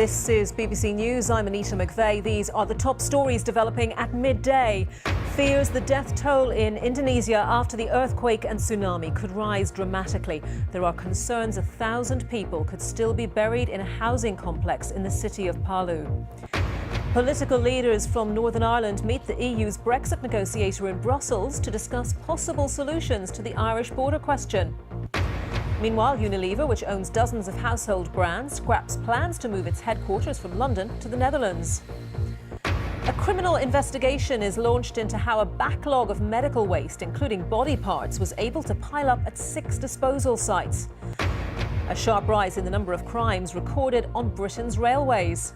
This is BBC News. I'm Annita McVeigh. These are the top stories developing at midday. Fears the death toll in Indonesia after the earthquake and tsunami could rise dramatically. There are concerns 1,000 people could still be buried in a housing complex in the city of Palu. Political leaders from Northern Ireland meet the EU's Brexit negotiator in Brussels to discuss possible solutions to the Irish border question. Meanwhile, Unilever, which owns dozens of household brands, scraps plans to move its headquarters from London to the Netherlands. A criminal investigation is launched into how a backlog of medical waste, including body parts, was able to pile up at 6 disposal sites. A sharp rise in the number of crimes recorded on Britain's railways.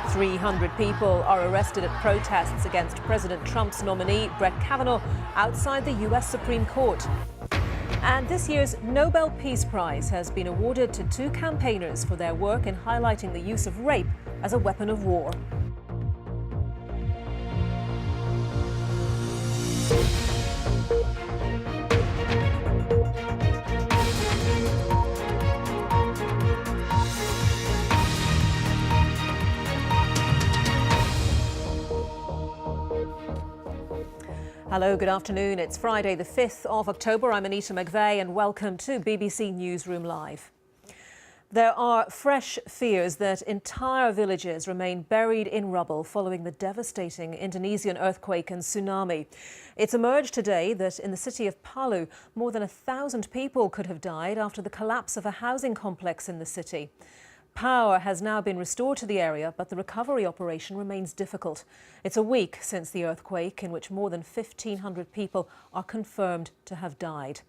300 people are arrested at protests against President Trump's nominee, Brett Kavanaugh, outside the US Supreme Court. And this year's Nobel Peace Prize has been awarded to 2 campaigners for their work in highlighting the use of rape as a weapon of war. Hello, good afternoon. It's Friday, the 5th of October. I'm Annita McVeigh and welcome to BBC Newsroom Live. There are fresh fears that entire villages remain buried in rubble following the devastating Indonesian earthquake and tsunami. It's emerged today that in the city of Palu, more than 1,000 people could have died after the collapse of a housing complex in the city. Power has now been restored to the area, but the recovery operation remains difficult. It's a week since the earthquake, in which more than 1,500 people are confirmed to have died.